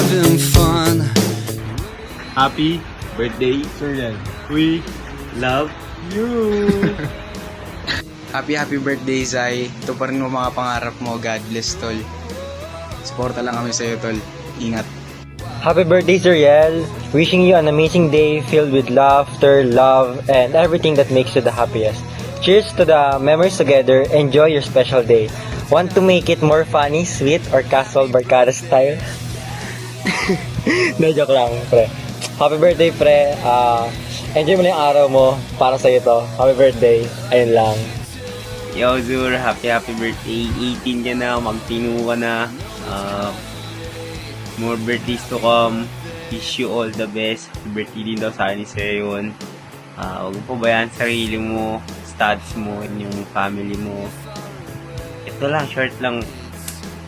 having fun. Happy birthday, Suriel. We love you. Happy birthday, Zai. Ito pa rin mo mga pangarap mo. God bless, tol. Suporta lang kami sa'yo, tol. Ingat. Happy birthday, Zuriel. Wishing you an amazing day filled with laughter, love, and everything that makes you the happiest. Cheers to the memories together. Enjoy your special day. Want to make it more funny, sweet, or casual barkada style? No, joke lang, pre. Happy birthday, pre. Enjoy mo na yung araw mo. Para sa'yo to. Happy birthday. Ayun lang. Yo, Zur, happy birthday. 18 ka na, magtinu ka na. More birthdays to come. Wish you all the best. Happy birthday din daw sa akin ni Seyon. Huwag mo pabayaan sarili mo, studs mo, yung family mo. Ito lang, short lang.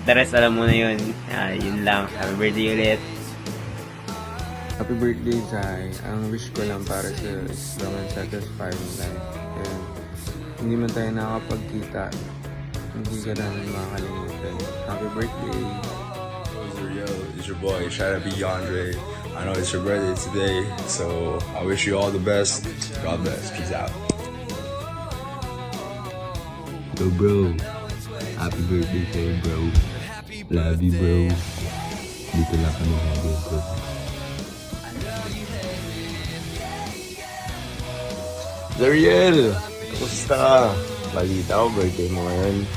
The rest alam mo na yun. Yun lang. Happy birthday ulit. Happy birthday, Zai. Ang wish ko lang para sa is long and satisfying life. And hindi man tayo nakakapagkita, hindi ka namin makakalimutan. Happy birthday! Yo, it's your boy, shout out to Yandre. I know it's your birthday today, so I wish you all the best. God bless. Peace out. Yo, bro. Happy birthday sa'yo, bro. Love you, bro. Dito lang kami hanggang, bro. Zuriel, kamusta ka? Balita ko, birthday mo ngayon.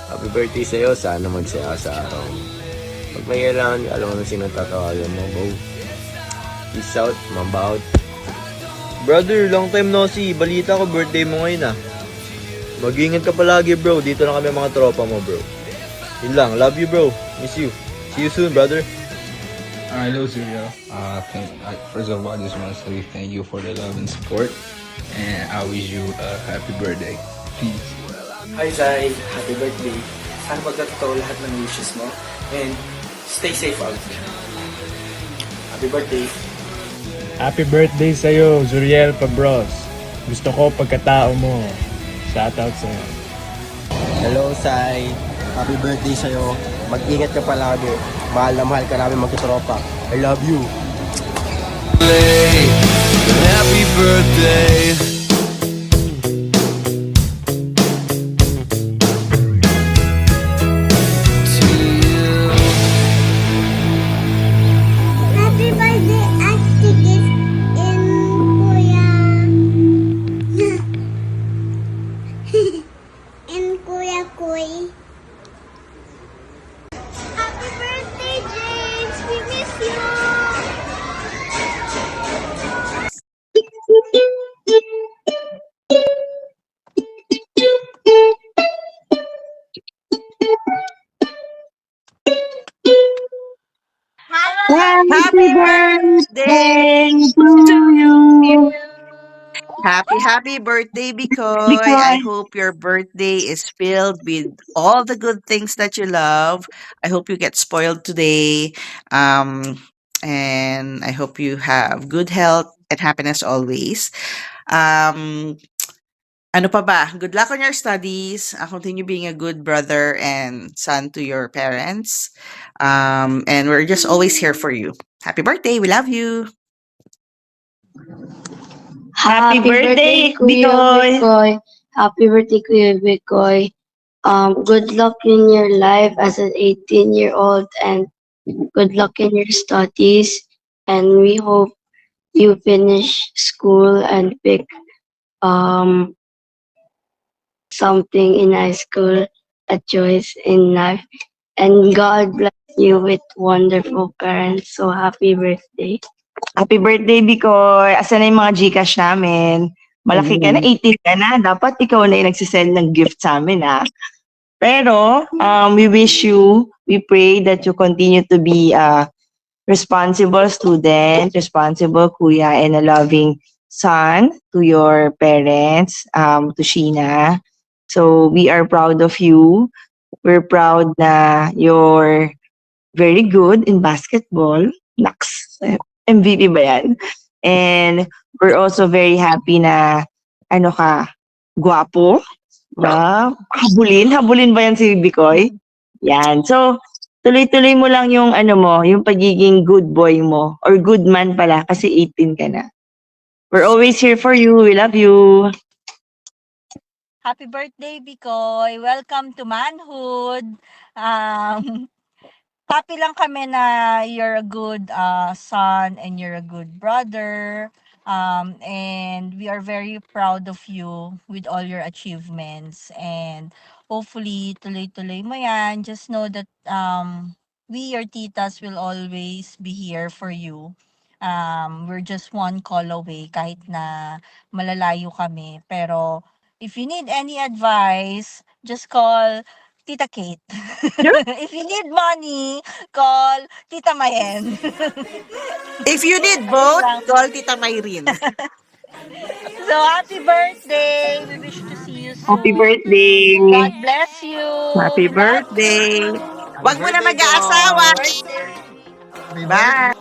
Happy birthday sa'yo, sana magsaya sa araw. Pag may kailangan, alam mo na sino tatawagan mo, bro. Peace out, mamba out. Brother, long time no see. Balita ko birthday mo ngayon ah. Mag-ingat ka palagi bro. Dito na kami mga tropa mo bro. Yun lang. Love you bro. Miss you. See you soon brother. Hello, Surya. First of all, I just want to say thank you for the love and support. And I wish you a happy birthday. Peace. Hi, Zai. Happy birthday. Sana magkatotoo lahat ng wishes mo. And stay safe out. Happy birthday. Happy birthday sa'yo, Zuriel Pabros. Gusto ko pagkatao mo. Shoutout sa'yo. Hello Sai. Happy birthday sa'yo. Mag-ingat ka palagi. Mahal na mahal ka namin magkatropa. I love you. Happy birthday. To you. Happy birthday, activist in Kuya. In Kuya Kuy. Happy birthday, James! We miss you! Happy birthday to you. Happy birthday, Bikoy. I hope your birthday is filled with all the good things that you love. I hope you get spoiled today. And I hope you have good health and happiness always. Ano pa ba? Good luck on your studies. Continue being a good brother and son to your parents. And we're just always here for you. Happy birthday. We love you. Happy birthday, Kuya Bikoy. Happy birthday, Kuya Bikoy. Good luck in your life as an 18-year-old and good luck in your studies. And we hope you finish school and pick something in high school, a choice in life. And God bless you with wonderful parents. So happy birthday. Happy birthday, Bikoy. Asan na yung mga Gcash namin? Malaki ka na, 18 ka na. Dapat ikaw na yung nagsisend ng gift sa amin, ha? Pero, we wish you, we pray that you continue to be a responsible student, responsible kuya, and a loving son to your parents, to Sheena. So, we are proud of you. We're proud na you're very good in basketball. Naks, MVP ba yan? And we're also very happy na, gwapo. Habulin ba yan si Bikoy? Yan. So, tuloy-tuloy mo lang yung ano mo, yung pagiging good boy mo or good man pala kasi 18 ka na. We're always here for you. We love you. Happy birthday, Bikoy. Welcome to manhood. Happy lang kami na you're a good son and you're a good brother. And we are very proud of you with all your achievements. And hopefully, tuloy-tuloy mo yan. Just know that we, your titas, will always be here for you. We're just one call away kahit na malalayo kami. Pero if you need any advice, just call Tita Kate. If you need money, call Tita Mayen. If you need both, call Tita Mayrin. So, happy birthday! We wish to see you soon. Happy birthday. God bless you. Happy birthday. Wag mo na mag-aasawa. Bye.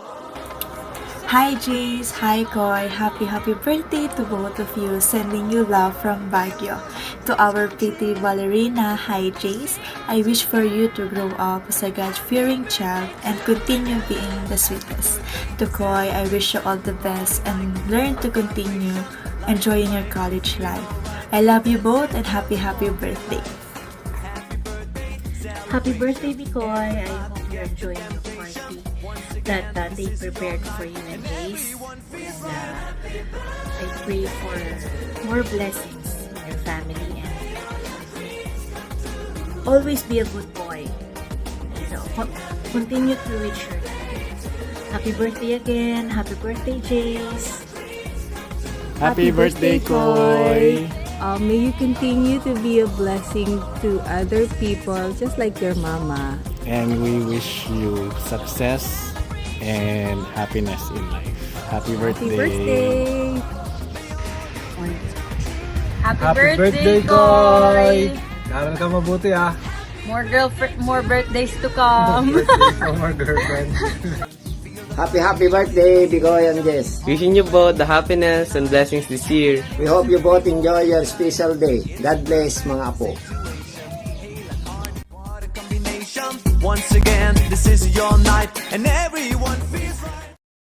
Hi Jace, hi Koy, happy birthday to both of you, sending you love from Baguio. To our pretty ballerina, hi Jace, I wish for you to grow up as a God-fearing child and continue being the sweetest. To Koy, I wish you all the best and learn to continue enjoying your college life. I love you both and happy birthday. Happy birthday, Bikoy. I hope you're enjoying your party that they prepared for you and Jace. And I pray for more blessings in your family and always be a good boy. So, continue to reach your goals. Happy birthday again. Happy birthday, Jace. Happy birthday, Koy. May you continue to be a blessing to other people, just like your mama. And we wish you success and happiness in life. Happy birthday. Happy birthday. Happy birthday, Koy. Karal ka mabuti ah. More birthdays to come. More girlfriend. Happy birthday, Bigoy and Jess. Wishing you both the happiness and blessings this year. We hope you both enjoy your special day. God bless, mga apo. Once again, this is your night, and everyone feels